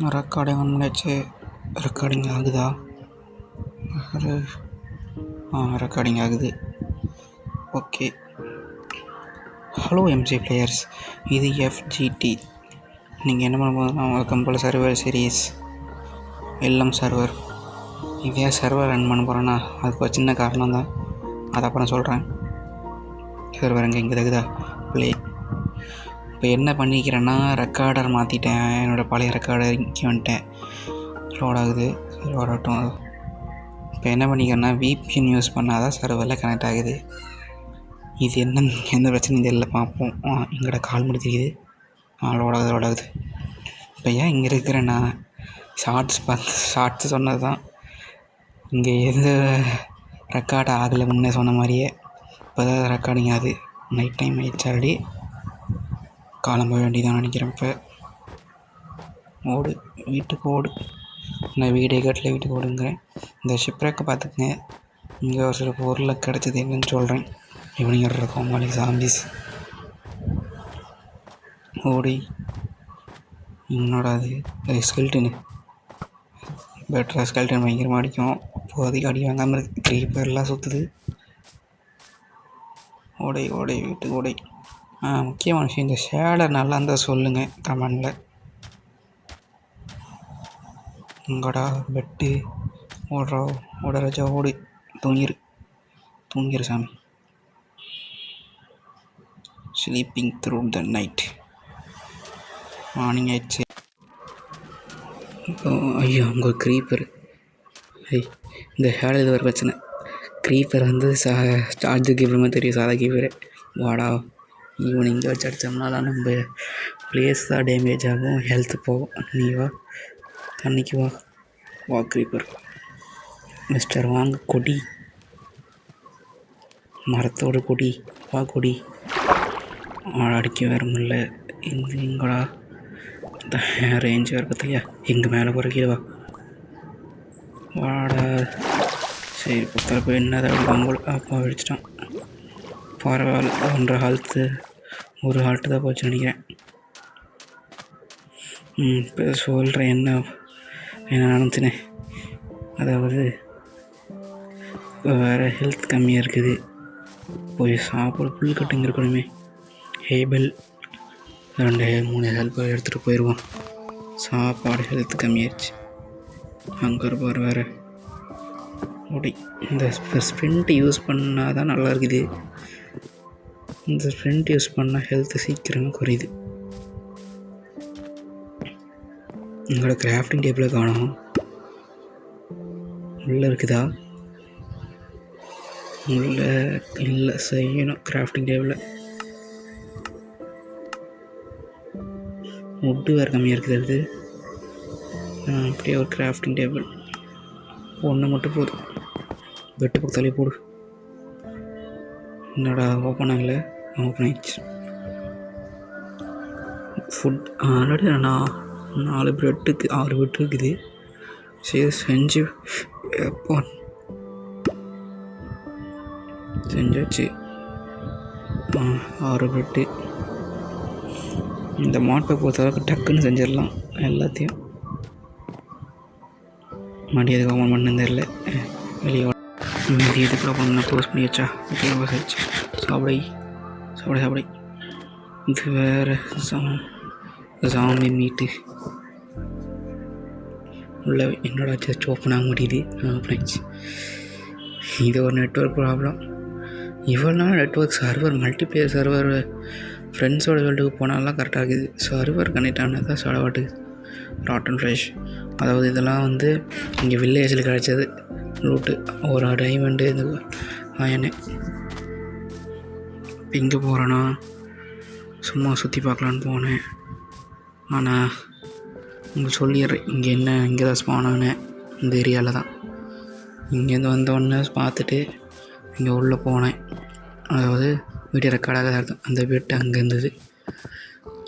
Recording on பண்ணியாச்சு. Recording ஆகுதா? ஒரு ரெக்கார்டிங் ஆகுது. ஓகே. ஹலோ எம்ஜி பிளேயர்ஸ், இது எஃப்ஜிடி. நீங்கள் என்ன பண்ண போதுன்னா வழக்கம் போல் சர்வர் சீரீஸ் எல்எம் சர்வர். இதே சர்வர் ரன் பண்ண போகிறேன்னா அதுக்கு ஒரு சின்ன காரணம் தான், அது அப்புறம் சொல்கிறேன். சர்வர் இங்கே தகுதா ப்ளே. இப்போ என்ன பண்ணிக்கிறேன்னா ரெக்கார்டர் மாற்றிட்டேன். என்னோடய பழைய ரெக்கார்டர் இங்கே வந்துட்டேன். லோட் ஆகுது, லோட் ஆகட்டும். இப்போ என்ன பண்ணிக்கிறேன்னா விபிஎன் யூஸ் பண்ணால் தான் சர்வரில் கனெக்ட் ஆகுது. இது என்ன எந்த பிரச்சனையும் தெரியல, பார்ப்போம். எங்கள்கிட்ட கால் பண்ணி தெரியுது. லோட் ஆகுது. இப்போ ஏன் இங்கே இருக்கிறேன்னா ஷார்ட்ஸ் சொன்னது தான். இங்கே எந்த ரெக்கார்ட் ஆகலை, முன்னே சொன்ன மாதிரியே. இப்போ தான் ரெக்கார்டிங் ஆகுது. நைட் டைம் ஆகிடுச்சு ஆல்ரெடி. காலம் போக வேண்டியதான் நினைக்கிறேன். இப்போ ஓடு, வீட்டுக்கு ஓடு. நான் வீடியோ கேட்டில் வீட்டுக்கு ஓடுங்கிறேன். இந்த ஷிப்ரேக்கை பார்த்துக்குங்க. இங்கே ஒரு சில பொருளை கிடச்சது என்னன்னு சொல்கிறேன். இவனிங்க இருக்கும் மணிக்கு சாம்பிஸ் ஓடி. என்னோட அது ஸ்கெல்டனு பெட்டராக ஸ்கெல்டன் பயங்கரமாக அடிக்கும். இப்போதைக்கு அடி வாங்காமல் இருக்குது. க்ரீப்பர்லாம் சுற்றுது. ஓடை வீட்டுக்கு ஓடை. முக்கியமான விஷயம், இந்த ஷேடர் நல்லா இருந்தால் சொல்லுங்கள் கமெண்டில். உங்கடா பெட்டு ஓட ராஜா ஓடு. தூங்கிரு சாமி. Sleeping through the night. Morning ஆயிடுச்சு. இப்போ ஐயோ அங்கே ஒரு க்ரீப்பர். இந்த ஷேடர் இது ஒரு பிரச்சனை. க்ரீப்பர் வந்து சார்ஜர் கீப்பர் மாதிரி தெரியும், சாதா கீப்பரு. வாடா, ஈவினிங் வச்சு அடித்தோம்னா தான் நம்ம பிளேஸ் தான் டேமேஜ் ஆகும், ஹெல்த்து போகும். நீ வா, தண்ணிக்கு வா க்ரீப்பர். மிஸ்டர் வாங்க கொடி, மரத்தோட கொடி, வா கொடி. அடிக்க வேறு முடியல. எங்கடா ரேஞ்ச் வேறு பார்த்தியா? எங்கே மேலே போகிற கீழே வாடா. சரி, பக்கத்தில் போய் என்னதை அடிப்பாங்க. அப்பா அடிச்சிட்டான். பரவாயில்ல, 1.5 ஹால்ட்டு, 1 ஹால்ட்டு தான் போச்சு நினைக்கிறேன். இப்போ சொல்கிறேன் என்ன நடந்துச்சுன்னு. அதாவது இப்போ வேறு ஹெல்த் கம்மியாக இருக்குது. போய் சாப்பிட புல் கட்டுங்க இருக்கணுமே. ஹேபிள் 2-3 ஹெல்ப் எடுத்துகிட்டு போயிடுவோம். சாப்பாடு ஹெல்த் கம்மியாகிடுச்சு. அங்கே இருப்பார் வேறு ஓடி. இந்த ஸ்ப்ரிண்ட் யூஸ் பண்ணால் தான் நல்லா இருக்குது. இந்த ஸ்ப்ரிண்ட் யூஸ் பண்ணால் ஹெல்த்து சீக்கிரமாக குறையுது. உங்களோட கிராஃப்டிங் டேபிள் காணும். உள்ளே இருக்குதா? உள்ளே இல்லை, செய்யணும். கிராஃப்டிங் டேபிள் வுட்டு வேறு கம்மியாக இருக்குது. அது அப்படியே ஒரு கிராஃப்டிங் டேபிள் ஒன்று மட்டும் போதும். பெட்டு பக்கத்தாலே போடு. என்னடா ஓப்பன் ஆகலை? ஓப்பன் ஆகிடுச்சு. ஃபுட் ஆல்ரெடி நான் 4 பிரெட்டுக்கு 6 பெட் இருக்குது. சரி, செஞ்சாச்சு. 6 பெட்டு. இந்த மாட்டை பொறுத்தளவுக்கு டக்குன்னு செஞ்சிடலாம் எல்லாத்தையும். மறுபடியும் எதுக்கு ஓப்பன் பண்ணு தெரியல. வெளியே மீதி எதுக்கு ஓப்பன் பண்ண க்ளோஸ் பண்ணி வச்சா? ஓகே, சாப்பிடை. இது வேறு சாமி மீட்டு உள்ள. என்னோட ஜஸ்ட் ஓப்பன் ஆக முடியுது. ஓப்பன் ஆகிடுச்சு. இது ஒரு நெட்ஒர்க் ப்ராப்ளம். இவ்வளோ நாள் நெட்ஒர்க் சர்வர், மல்டிப்ளேயர் சர்வர், ஃப்ரெண்ட்ஸோட வேல்டுக்கு போனாலாம் கரெக்டாக இருக்குது. சர்வர் கனெக்ட் ஆனால் தான் செலவாட்டுது. Rotten fresh. அதாவது இதெல்லாம் வந்து இங்கே வில்லேஜில் கிடச்சது ரூட்டு. ஒரு டைமண்டு, இந்த அயனு. எங்கே போகிறேன்னா சும்மா சுற்றி பார்க்கலான்னு போனேன். ஆனால் உங்களுக்கு சொல்லிடுறேன், இங்கே தான் ஸ்பான் ஆனேன். இந்த ஏரியாவில் தான். இங்கேருந்து வந்தோடனே பார்த்துட்டு இங்கே உள்ளே போனேன். அதாவது வீடியோ ரெக்கார்டாக தான் இருக்கும். அந்த பெட்டு அங்கே இருந்தது.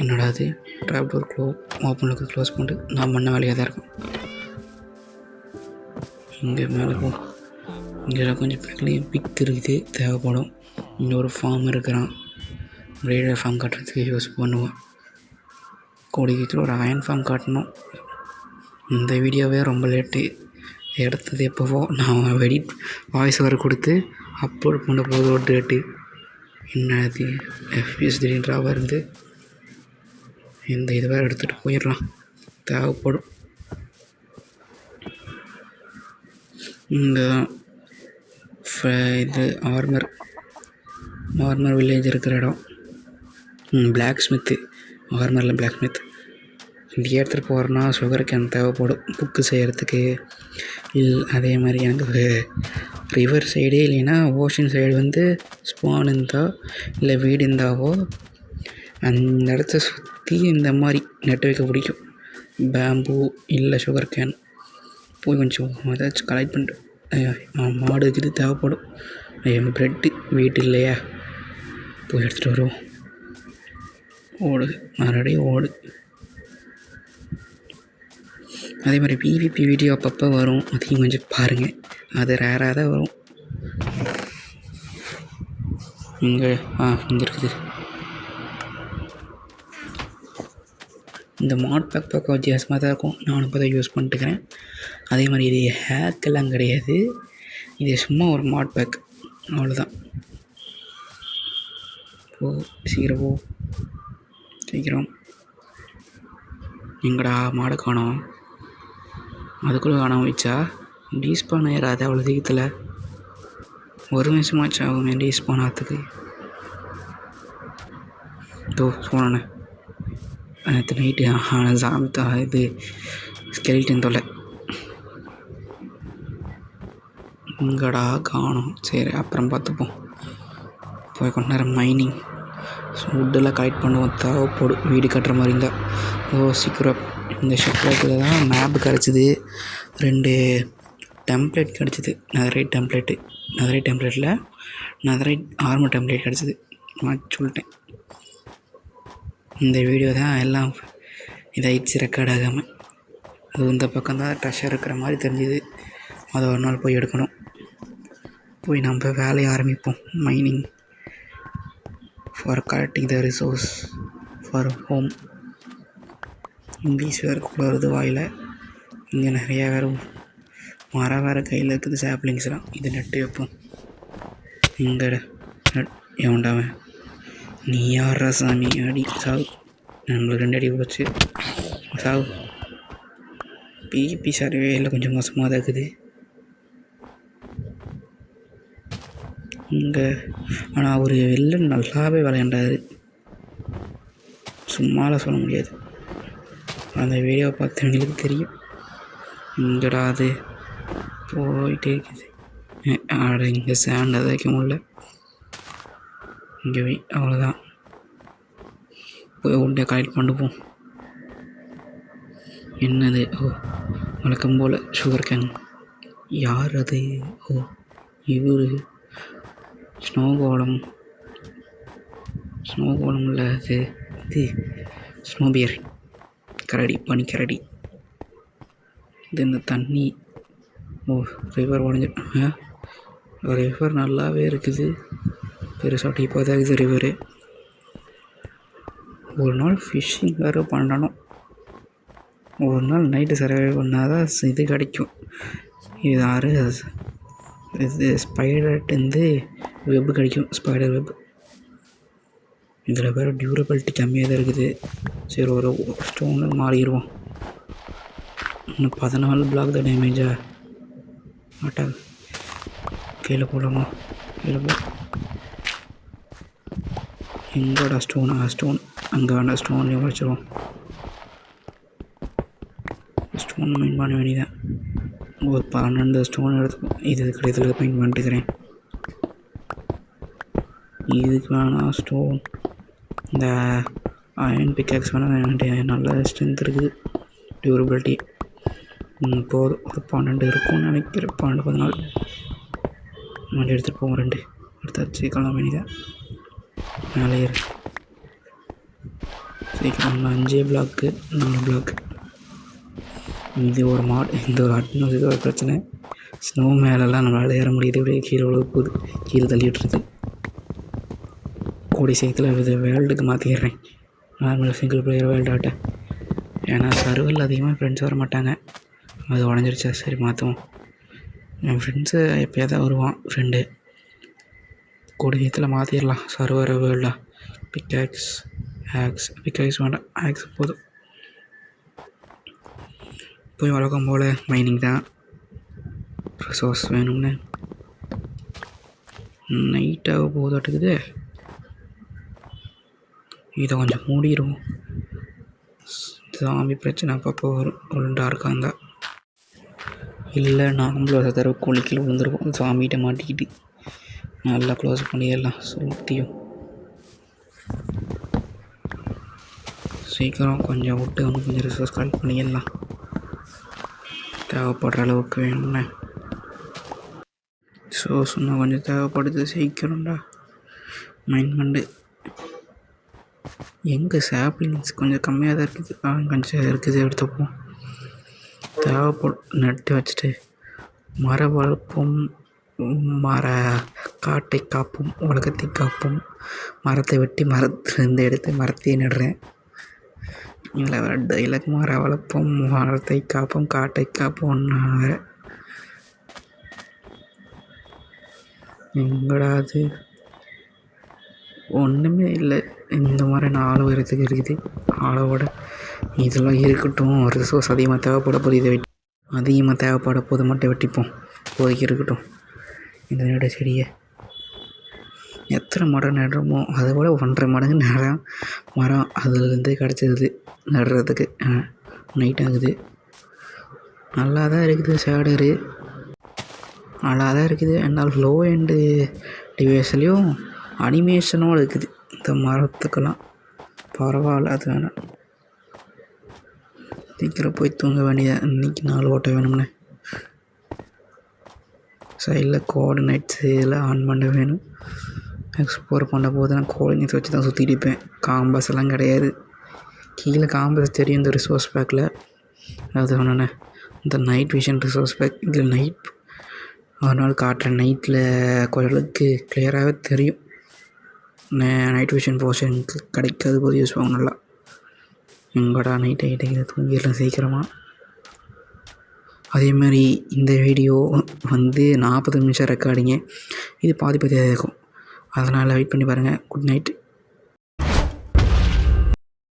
என்னடா அது, ட்ராப் டோர் ஓப்பனுக்கு க்ளோஸ் பண்ணிட்டு நான் பண்ண வேலையாக தான் இருக்கும். இங்கே மேலே போ. இங்கே கொஞ்சம் பிக் இருக்குது, தேவைப்படும். இங்கே ஒரு ஃபார்ம் இருக்கிறான். ரேடியோ ஃபார்ம் காட்டுறதுக்கு யூஸ் பண்ணுவோம். கோடிக்கு ஒரு அயன் ஃபார்ம் காட்டணும். இந்த வீடியோவே ரொம்ப லேட்டு. எடுத்தது எப்போவோ நான் வாய்ஸ் ஓவர் கொடுத்து அப்லோட் பண்ண போது ஒரு டேட்டு. என்னது எஃபிஎஸ் திடீர்னு இருந்து இந்த இது வேறு எடுத்துகிட்டு போயிடலாம், தேவைப்படும். இந்த இது ஆர்மர் வில்லேஜ் இருக்கிற இடம், பிளாக் ஸ்மித்து, ஆர்மரில் பிளாக் ஸ்மித். இங்கே எடுத்துகிட்டு போகிறோன்னா சுகர் கேன் தேவைப்படும் புக்கு செய்கிறதுக்கு. அதே மாதிரி எனக்கு ரிவர் சைடே இல்லைன்னா ஓஷன் சைடு ஸ்பான் இருந்தால் இல்லை வீடு இருந்தாவோ அந்த இடத்த சுற்றி இந்த மாதிரி நட்டு வைக்க பிடிக்கும். பேம்பு இல்லை சுகர் கேன் போய் கொஞ்சம் ஏதாச்சும் கலெக்ட் பண்ணிட்டு மாடுக்கு இது தேவைப்படும். ப்ரெட்டு வீட்டு இல்லையா, போய் எடுத்துகிட்டு வருவோம். ஓடு மறுபடியும் ஓடு. அதே மாதிரி பிவிபி வீடியோ அப்பப்போ வரும், அதையும் கொஞ்சம் பாருங்கள். அது ரேராக தான் வரும். இங்கே இருக்குது. இந்த மாட் பேக் பார்க்க வித்தியாசமாக தான் இருக்கும். நானும் இப்போ தான் யூஸ் பண்ணிட்டுக்கிறேன். அதே மாதிரி இது ஹேக்கெல்லாம் கிடையாது, இது சும்மா ஒரு மாட் பேக், அவ்வளோதான். சீக்கிரம் சீக்கிரம். எங்கடா மாடை காணோம்? அதுக்குள்ளே காணாமல் வச்சா டீஸ்பான் ஆயிடாது அவ்வளோ சீக்கிரத்தில். ஒரு நிமிஷமாச்சு ஆகுமே டீஸ்பான் ஆகிறதுக்கு. சொன்னேன் நேற்று நைட்டு சாமித்தா இது ஸ்கெலிட்டன் தொல்லை. இங்கடா காணோம். சரி அப்புறம் பார்த்துப்போம். போய் கொஞ்ச நேரம் மைனிங் வுட்டெல்லாம் கலெக்ட் பண்ணுவோம், தேவைப்படும் வீடு கட்டுற மாதிரி இருந்தால். சீக்கிரம் இந்த ஷிப்ராக்கில் தான் மேப்பு கிடச்சிது, 2 டெம்ப்ளேட் கிடச்சிது. நெதரைட் டெம்ப்ளேட்டில் நெதரைட் ஆர்மர் டெம்ப்ளேட் கிடச்சிது. நான் சொல்லிட்டேன் இந்த வீடியோ தான் எல்லாம் இதாகிடுச்சு ரெக்கார்ட் ஆகாமல். அது இந்த பக்கம் தான் ட்ரெஷர் இருக்கிற மாதிரி தெரிஞ்சுது. அதை ஒரு நாள் போய் எடுக்கணும். போய் நம்ம வேலையை ஆரம்பிப்போம். Mining for collecting the resource for home. English வேறு கூட வருது வாயில். இங்கே நிறையா வேறு மரம் வேறு கையில் இருக்குது, சாப்ளிங்ஸ்லாம். இது நட்டு வைப்போம். இங்கே எவன்டாவன் நீ யாரா சாமி? அடி சாவு. நம்மளுக்கு 2 அடி போச்சு, சாவு. பிபி சர்வே இல்லை கொஞ்சம் மோசமாக தான் இருக்குது இங்கே. ஆனால் அவர் வில்லன் நல்லாவே விளையாண்டாரு, சும்மாலாம் சொல்ல முடியாது. அந்த வீடியோவை பார்த்தவங்களுக்கு தெரியும். இங்கடா அது போயிட்டே இருக்குது. இங்கே சேண்டை வைக்க முடியல. இங்கே அவ்வளோதான். போய் உண்டை கலெக்ட் பண்ணுவோம். என்னது? வழக்கம் போல் சுகர் கேன். யார் அது? இவர் ஸ்னோ கோலம் இல்லை, இது ஸ்னோபியர் கரடி, பனிக்கரடி. இது இந்த தண்ணி ரிவர் உடஞ்சிட்டு ரிவர் நல்லாவே இருக்குது, பெருசாக டீப்பாக தான் இருக்குது ரிவரு. ஒரு நாள் ஃபிஷ்ஷிங் வேறு பண்ணணும். ஒரு நாள் நைட்டு சர்வே பண்ணால் தான் இது கிடைக்கும். இது ஸ்பைடர்ட்டு வெப்பு கிடைக்கும், ஸ்பைடர் வெப். இதில் வேறு டியூரபிலிட்டி கம்மியாக தான் இருக்குது. சரி ஒரு ஸ்டோனு மாறிடுவோம். இன்னும் 14 பிளாக் தான் டேமேஜா ஆட்டா. கீழே போடலாமா? கீழே போ. எங்கோட ஸ்டோன் அங்கே வேண்டாம், ஸ்டோன்லேயும் உழைச்சிருவோம். ஸ்டோன் மைண்ட் பண்ண வேண்டியதான். ஒரு 12 ஸ்டோன் எடுத்து இதில் மைண்ட் பண்ணிட்டுக்கிறேன். இதுக்கு வேணாம் ஸ்டோன். இந்த அயன் பிக்காக்ஸ் வேணால் நல்ல ஸ்ட்ரென்த் இருக்குது, டியூரபிலிட்டி. போதும், ஒரு 12 இருக்கும்னு நினைக்கிறேன். 12-14 மறுபடியும் எடுத்துகிட்டு போவோம். 2 எடுத்தாச்சு, கிளம்ப வேண்டியதான். மேலே ஏறு சீக்கிரம். 5 பிளாக்கு 4 பிளாக்கு. இது ஒரு இந்த ஒரு அட்மாஸ்பியர் ஒரு பிரச்சனை. ஸ்னோ மேலெல்லாம் நம்மளால் ஏற முடியுது, அப்படியே கீழே உழவு போகுது, கீழே தள்ளிவிட்டுருது. கூடி சீக்கிரத்தில் இது வேர்ல்டுக்கு மாற்றிடுறேன், நார்மல் சிங்கிள் பிளேயர் வேர்ல்டு ஆட்டை. ஏன்னா சர்வரில் அதிகமாக ஃப்ரெண்ட்ஸ் வர மாட்டாங்க. அது உடஞ்சிருச்சா, சரி மாற்றுவோம். என் ஃப்ரெண்ட்ஸு எப்போயா தான் வருவான் ஃப்ரெண்டு. கூடியத்தில் மாற்றிடலாம் சர்வர் வேர்ல்டில். பிக்காக்ஸ் வேண்டாம், ஆக்ஸ் போதும். போய் வழக்கம் போல் மைனிங் தான். ரிசோர்ஸ் வேணும்னு நைட்டாக போதாட்டுக்குது. இதை கொஞ்சம் மூடிடுவோம். சாமி பிரச்சனை அப்பப்போ வரும். ஒழுண்டாக இருக்காங்க இல்லை நாமளும் அதை தடவை குளிக்கல விழுந்துருவோம். சாமிகிட்ட மாட்டிக்கிட்டு நல்லா க்ளோஸ் பண்ணிடலாம் சுற்றியும். சீக்கிரம் கொஞ்சம் விட்டு வந்து கொஞ்சம் ரிசோர்ஸ் கலெக்ட் பண்ணிடலாம். தேவைப்படுற அளவுக்கு வேணும்னே இன்னும் கொஞ்சம் தேவைப்படுது. சீக்கிரம்டா மைண்ட் பண்ணு. எங்கே சாப்ளிங்ஸ் கொஞ்சம் கம்மியாக தான் இருக்குது. கொஞ்சம் இருக்குது, எடுத்துப்போம். தேவைப்படும். நட்டு வச்சுட்டு மர வளர்ப்போம், மர காட்டை காப்போம், உலகத்தை காப்போம். மரத்தை வெட்டி மரத்திலிருந்து எடுத்து மரத்தையே நடுறேன். இல்லை டைலாக் மர வளர்ப்போம், மரத்தை காப்போம், காட்டை காப்போம். எங்கடா அது? ஒன்றுமே இல்லை. இந்த மாதிரி 4 உயரத்துக்கு இருக்குது. ஆளோட இதெல்லாம் இருக்கட்டும். ரிசோர்ஸ் அதிகமாக தேவைப்பட போது இதை அதிகமாக தேவைப்பட போது மட்டும் வெட்டிப்போம். போய்க்கு இருக்கட்டும். இந்த நட செடியை எத்தனை மரம் நடுறோமோ அதை விட 1.5 மடங்கு மரம் அதுலேருந்து கிடச்சிருது நடுறதுக்கு. நைட் ஆகுது. நல்லா தான் இருக்குது. ஷேடரு நல்லா தான் இருக்குது. என்னால் லோ எண்டு டிவைஸ்லேயும் அனிமேஷனோடு இருக்குது இந்த மரத்துக்கெல்லாம். பரவாயில்ல. அது வேணாம். சீக்கிரம் போய் தூங்க வேண்டியது. இன்றைக்கி 4 ஓட்ட வேணும்னே. சைடில் கோஆர்டினேட்ஸ் இதெல்லாம் ஆன் பண்ண வேணும். எக்ஸ்ப்ளோர் பண்ண போது நான் கோஆர்டினேட்ஸ் வச்சு தான் சுற்றிட்டு இருப்பேன். காம்பஸ் எல்லாம் கிடையாது. கீழே காம்பஸ் தெரியும் இந்த ரிசோர்ஸ் பேக்கில். அது ஒன்றுண்ணே இந்த நைட் விஷன் ரிசோர்ஸ் பேக். இதில் நைட் ஒரு நாள் காட்டுறேன். நைட்டில் கொஞ்சளுக்கு கிளியராகவே தெரியும். நைட் விஷன் போர்ஷனுக்கு கிடைக்காது போது யூஸ் பண்ணுவோம் நல்லா. எங்கடா நைட் ஆகிட்டு தூங்கிடலாம் சீக்கிரமாக. அதேமாதிரி இந்த வீடியோ வந்து 40 நிமிஷம் ரெக்கார்டிங்க. இது பாதி இருக்கும். அதனால் வெயிட் பண்ணி பாருங்கள். Good night.